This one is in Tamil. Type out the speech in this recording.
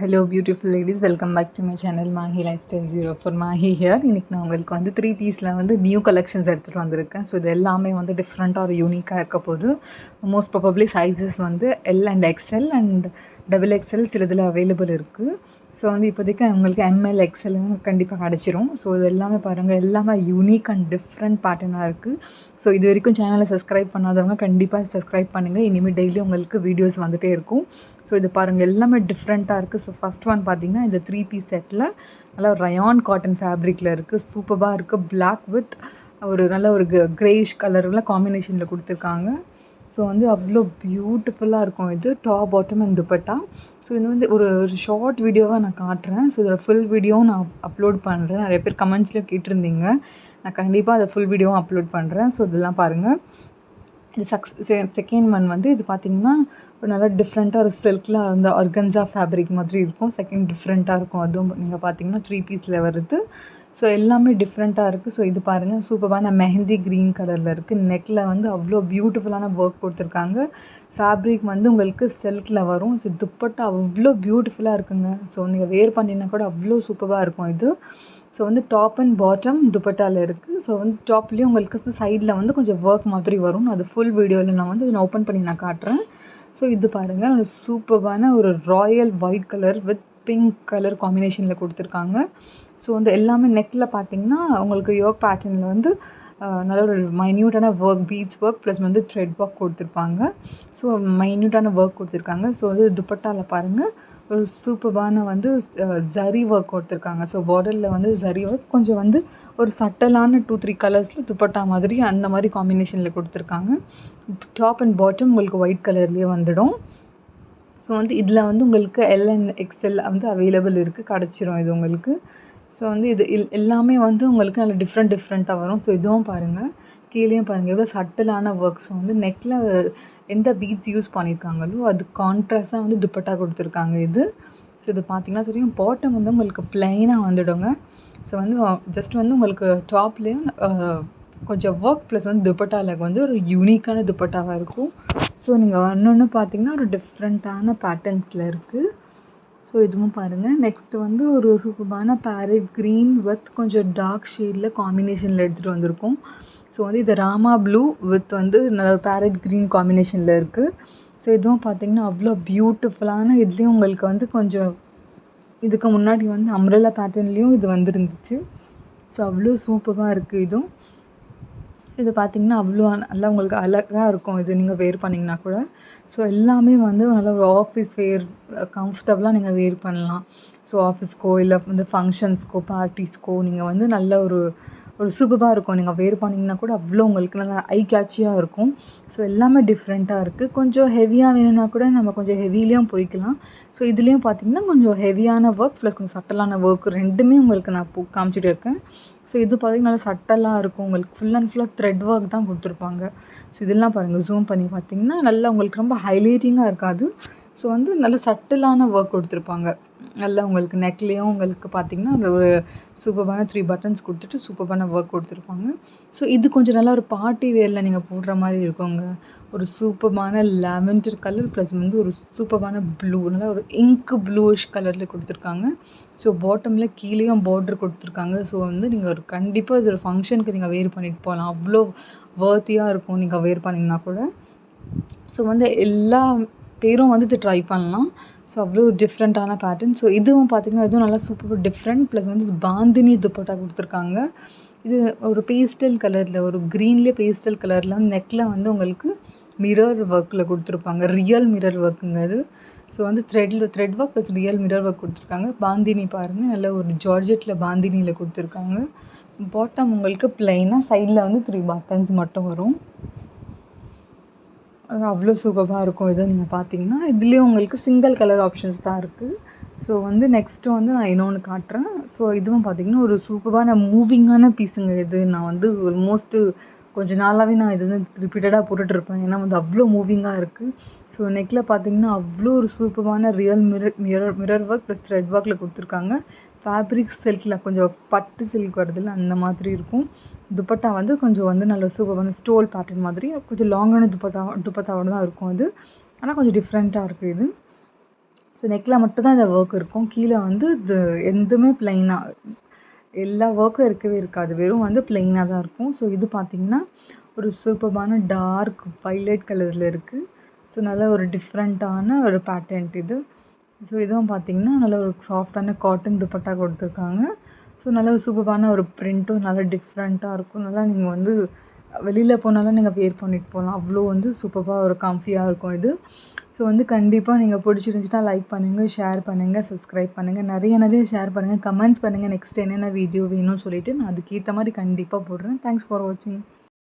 Hello beautiful ladies, welcome back to my channel Mahi Lifestyle 0 for Mahi here. இன்னைக்கு நான் உங்களுக்கு வந்து 3 பீஸில் வந்து நியூ கலெக்ஷன்ஸ் எடுத்துகிட்டு வந்திருக்கேன். ஸோ இது எல்லாமே வந்து டிஃப்ரெண்ட்டாக ஒரு யூனிக்காக இருக்க போது. மோஸ்ட் ப்ராபப்ளி சைஸஸ் வந்து L and XL and double XL சில இதில் அவைலபிள் இருக்குது. ஸோ வந்து இப்போதைக்கு உங்களுக்கு எம்எல் எக்ஸ்எல்னு கண்டிப்பாக கிடச்சிரும். ஸோ இது எல்லாமே பாருங்கள், எல்லாமே யூனிக் அண்ட் டிஃப்ரெண்ட் பேட்டர்னாக இருக்குது. ஸோ இது வரைக்கும் சேனலை சப்ஸ்கிரைப் பண்ணாதவங்க கண்டிப்பாக சப்ஸ்கிரைப் பண்ணுங்கள். இனிமேல் டெய்லி உங்களுக்கு வீடியோஸ் வந்துகிட்டே இருக்கும். ஸோ இது பாருங்கள், எல்லாமே டிஃப்ரெண்ட்டாக இருக்குது. ஸோ ஃபஸ்ட் ஒன் பார்த்தீங்கன்னா இந்த 3 பீஸ் செட்டில் நல்லா ரயான் காட்டன் ஃபேப்ரிக்கில் இருக்குது. சூப்பராக இருக்குது. பிளாக் வித் ஒரு நல்ல ஒரு கிரேஷ் கலரில் காம்பினேஷனில் கொடுத்துருக்காங்க. ஸோ வந்து அவ்வளோ பியூட்டிஃபுல்லாக இருக்கும். இது top bottom and dupatta. So இது வந்து ஒரு ஷார்ட் வீடியோவாக நான் காட்டுறேன். ஸோ இதில் ஃபுல் வீடியோவும் நான் அப்லோட் பண்ணுறேன். நிறைய பேர் கமெண்ட்ஸ்லேயும் கேட்டிருந்தீங்க. நான் கண்டிப்பாக அதை ஃபுல் வீடியோவும் அப்லோட் பண்ணுறேன். ஸோ இதெல்லாம் பாருங்கள். இது செகண்ட் ஒன் வந்து இது பார்த்திங்கன்னா ஒரு நல்லா டிஃப்ரெண்ட்டாக ஒரு சில்கில் அந்த ஆர்கன்ஸா ஃபேப்ரிக் மாதிரி இருக்கும். செகண்ட் டிஃப்ரெண்ட்டாக இருக்கும். அதுவும் நீங்கள் பார்த்தீங்கன்னா 3 பீஸில் வருது. ஸோ எல்லாமே டிஃப்ரெண்ட்டாக இருக்குது. ஸோ இது பாருங்கள், சூப்பரான மெஹந்தி க்ரீன் கலரில் இருக்குது. நெக்கில் வந்து அவ்வளோ பியூட்டிஃபுல்லான ஒர்க் கொடுத்துருக்காங்க. ஃபேப்ரிக் வந்து உங்களுக்கு சில்கில் வரும். ஸோ துப்பட்டா அவ்வளோ பியூட்டிஃபுல்லாக இருக்குங்க. ஸோ நீங்கள் வேர் பண்ணினா கூட அவ்வளோ சூப்பராக இருக்கும் இது. ஸோ வந்து டாப் அண்ட் பாட்டம் துப்பட்டாவில் இருக்குது. ஸோ வந்து டாப்லேயும் உங்களுக்கு சைடில் வந்து கொஞ்சம் ஒர்க் மாதிரி வரும். அது ஃபுல் வீடியோவில் நான் வந்து இதை ஓப்பன் பண்ணி நான் காட்டுறேன். ஸோ இது பாருங்கள், சூப்பரான ஒரு Royal white colour with pink colour காம்பினேஷனில் கொடுத்துருக்காங்க. ஸோ வந்து எல்லாமே நெக்கில் பார்த்தீங்கன்னா உங்களுக்கு யோக் பேட்டர்னில் வந்து நல்ல ஒரு மைன்யூட்டான ஒர்க், பீட்ஸ் ஒர்க் ப்ளஸ் வந்து த்ரெட் ஒர்க் கொடுத்துருப்பாங்க. ஸோ மைன்யூட்டான ஒர்க் கொடுத்துருக்காங்க. ஸோ வந்து துப்பட்டாவில் பாருங்கள் ஒரு சூப்பரான வந்து ஜரி ஒர்க் கொடுத்துருக்காங்க. ஸோ பார்டரில் வந்து ஜரி ஒர்க் கொஞ்சம் வந்து ஒரு சட்டலான 2-3 கலர்ஸில் துப்பட்டா மாதிரி அந்த மாதிரி காம்பினேஷனில் கொடுத்துருக்காங்க. டாப் அண்ட் பாட்டம் உங்களுக்கு ஒயிட் கலர்லேயே வந்துடும். ஸோ வந்து இதில் வந்து உங்களுக்கு எல் அண்ட் எக்ஸ்எல் வந்து அவைலபிள் இருக்குது, கிடச்சிரும் இது உங்களுக்கு. ஸோ வந்து இது எல்லாமே வந்து உங்களுக்கு நல்ல டிஃப்ரெண்ட்டாக வரும். ஸோ இதுவும் பாருங்கள், கீழேயும் பாருங்கள் எவ்வளோ சட்டலான ஒர்க்ஸ் வந்து நெக்கில் எந்த பீட்ஸ் யூஸ் பண்ணியிருக்காங்களோ அது கான்ட்ராஸ்டாக வந்து துப்பட்டா கொடுத்துருக்காங்க இது. ஸோ இது பார்த்திங்கன்னா தெரியும், பாட்டம் வந்து உங்களுக்கு ப்ளைனாக வந்துடுங்க. ஸோ வந்து ஜஸ்ட் வந்து உங்களுக்கு டாப்லேயும் கொஞ்சம் ஒர்க் ப்ளஸ் வந்து துப்பட்டாவில் வந்து ஒரு யூனிக்கான துப்பட்டாவாக இருக்கும். ஸோ நீங்கள் ஒன்று பார்த்திங்கன்னா ஒரு டிஃப்ரெண்ட்டான பேட்டர்ன்ஸில் இருக்குது. ஸோ இதுவும் பாருங்கள். நெக்ஸ்ட்டு வந்து ஒரு சூப்பரான பேரட் க்ரீன் வித் கொஞ்சம் டார்க் ஷேடில் காம்பினேஷனில் எடுத்துகிட்டு வந்திருக்கோம். ஸோ வந்து இது ராமா ப்ளூ வித் வந்து நல்ல பேரட் க்ரீன் காம்பினேஷனில் இருக்குது. ஸோ இதுவும் பார்த்திங்கன்னா அவ்வளோ பியூட்டிஃபுல்லான, இதுலேயும் உங்களுக்கு வந்து கொஞ்சம் இதுக்கு முன்னாடி வந்து அம்ப்ரெல்லா பேட்டர்ன்லேயும் இது வந்துருந்துச்சு. ஸோ அவ்வளோ சூப்பராக இருக்குது இதுவும். இது பார்த்திங்கன்னா அவ்வளோ நல்லா உங்களுக்கு அழகாக இருக்கும் இது நீங்கள் வேர் பண்ணிங்கன்னா கூட. ஸோ எல்லாமே வந்து நல்லா ஒரு ஆஃபீஸ் வேர் கம்ஃபர்டபுளாக நீங்கள் வேர் பண்ணலாம். ஸோ ஆஃபீஸ்க்கோ இல்லை வந்து ஃபங்க்ஷன்ஸ்க்கோ பார்ட்டிஸ்க்கோ நீங்கள் வந்து நல்ல ஒரு சூப்பராக இருக்கும். நீங்கள் வேர் பண்ணிங்கன்னா கூட அவ்வளோ உங்களுக்கு நல்லா ஐ கேட்சியாக இருக்கும். ஸோ எல்லாமே டிஃப்ரெண்ட்டாக இருக்குது. கொஞ்சம் ஹெவியாக வேணும்னா கூட நம்ம கொஞ்சம் ஹெவிலையும் போய்க்கலாம். ஸோ இதுலேயும் பார்த்திங்கன்னா கொஞ்சம் ஹெவியான ஒர்க் ப்ளஸ் கொஞ்சம் சட்டலான ஒர்க் ரெண்டுமே உங்களுக்கு நான் காமிச்சிட்டு இருக்கேன். ஸோ இது பார்த்திங்கன்னா நல்லா சட்டலாக இருக்கும். உங்களுக்கு ஃபுல் அண்ட் ஃபுல்லாக த்ரெட் ஒர்க் தான் கொடுத்துருப்பாங்க. ஸோ இதெல்லாம் பாருங்கள், ஜூம் பண்ணி பார்த்திங்கன்னா நல்லா உங்களுக்கு ரொம்ப ஹைலைட்டிங்காக இருக்காது. ஸோ வந்து நல்ல சட்டலான ஒர்க் கொடுத்துருப்பாங்க. நல்லா உங்களுக்கு நெக்லேயும் உங்களுக்கு பார்த்திங்கன்னா ஒரு சூப்பரான 3 பட்டன்ஸ் கொடுத்துட்டு சூப்பரான ஒர்க் கொடுத்துருப்பாங்க. ஸோ இது கொஞ்சம் நல்லா ஒரு பார்ட்டி வேரில் நீங்கள் போடுற மாதிரி இருக்குங்க. ஒரு சூப்பரான லாவெண்டர் கலர் ப்ளஸ் வந்து ஒரு சூப்பரான ப்ளூ, நல்லா ஒரு இங்க் ப்ளூஷ் கலரில் கொடுத்துருக்காங்க. ஸோ பாட்டமில் கீழேயும் பார்டர் கொடுத்துருக்காங்க. ஸோ வந்து நீங்கள் ஒரு கண்டிப்பாக இது ஒரு ஃபங்க்ஷனுக்கு நீங்கள் வேர் பண்ணிட்டு போகலாம். அவ்வளோ வர்த்தியாக இருக்கும் நீங்கள் வேர் பண்ணிங்கன்னா கூட. ஸோ வந்து எல்லா பேரும் வந்து இது ட்ரை பண்ணலாம். ஸோ அவ்வளோ டிஃப்ரெண்ட்டான பேட்டர்ன். ஸோ இதுவும் பார்த்திங்கன்னா இதுவும் நல்லா சூப்பர் டிஃப்ரெண்ட் ப்ளஸ் வந்து பாந்தினி துப்பட்டா கொடுத்துருக்காங்க. இது ஒரு பேஸ்டல் கலரில், ஒரு க்ரீன்லேயே பேஸ்டல் கலரில் நெக்கில் வந்து உங்களுக்கு மிரர் ஒர்க்கில் கொடுத்துருப்பாங்க. ரியல் மிரர் ஒர்க்குங்க அது. ஸோ வந்து thread work plus real mirror work கொடுத்துருக்காங்க. பாந்தினி பாருங்கள், நல்ல ஒரு ஜார்ஜெட்டில் பாந்தினியில் கொடுத்துருக்காங்க. பாட்டம் உங்களுக்கு ப்ளைனாக, சைடில் வந்து 3 பட்டன்ஸ் மட்டும் வரும். அவ்வளோ சூப்பராக இருக்கும் இது. நீங்கள் பார்த்தீங்கன்னா இதுலேயும் உங்களுக்கு சிங்கிள் கலர் ஆப்ஷன்ஸ் தான் இருக்குது. ஸோ வந்து நெக்ஸ்ட்டு வந்து நான் இன்னொன்று காட்டுறேன். ஸோ இதுவும் பார்த்திங்கன்னா ஒரு சூப்பரான மூவிங்கான பீஸுங்க இது. நான் வந்து ஆல்மோஸ்ட்டு கொஞ்ச நாளாகவே நான் இது வந்து ரிப்பீட்டடாக போட்டுட்ருப்பேன். ஏன்னா வந்து அவ்வளோ மூவிங்காக இருக்குது. ஸோ நெக்கில் பார்த்திங்கன்னா அவ்வளோ ஒரு சூப்பரான real mirror work plus thread ஒர்க்கில் கொடுத்துருக்காங்க. ஃபேப்ரிக் சில்கில் கொஞ்சம் பட்டு சில்க் வருதுல்ல அந்த மாதிரி இருக்கும். துப்பட்டா வந்து கொஞ்சம் வந்து நல்ல சூப்பரான ஸ்டோல் பேட்டர்ன் மாதிரி கொஞ்சம் லாங்கான துப்பட்டாவோட தான் இருக்கும் அது. ஆனால் கொஞ்சம் டிஃப்ரெண்ட்டாக இருக்குது இது. ஸோ நெக்கில் மட்டும் தான் இந்த ஒர்க் இருக்கும். கீழே வந்து இது எதுவுமே ப்ளைனாக எல்லா ஒர்க்கும் இருக்கவே இருக்காது. வெறும் வந்து ப்ளைனாக தான் இருக்கும். ஸோ இது பார்த்தீங்கன்னா ஒரு சூப்பர்பான டார்க் வைலட் கலரில் இருக்குது. ஸோ நல்ல ஒரு டிஃப்ரெண்ட்டான ஒரு பேட்டர்ன் இது. ஸோ இதுவும் பார்த்தீங்கன்னா நல்ல ஒரு சாஃப்டான காட்டன் துப்பட்டா கொடுத்துருக்காங்க. ஸோ நல்ல ஒரு சூப்பர்பான ஒரு பிரிண்ட்டும் நல்லா டிஃப்ரெண்ட்டாக இருக்கும். நல்லா நீங்கள் வந்து வெளியில் போனாலும் நீங்கள் வியர் பண்ணிட்டு போகலாம். அவ்வளோ வந்து சூப்பராக ஒரு கம்ஃபியாக இருக்கும் இது. ஸோ வந்து கண்டிப்பாக நீங்கள் பிடிச்சிருந்துச்சுன்னா லைக் பண்ணுங்கள், ஷேர் பண்ணுங்கள், சப்ஸ்கிரைப் பண்ணுங்கள். நிறைய ஷேர் பண்ணுங்கள், கமெண்ட்ஸ் பண்ணுங்கள். நெக்ஸ்ட் என்னென்ன வீடியோ வேணும்னு சொல்லிவிட்டு நான் அதுக்கேற்ற மாதிரி கண்டிப்பாக போடுறேன். தேங்க்ஸ் ஃபார் வாட்சிங்.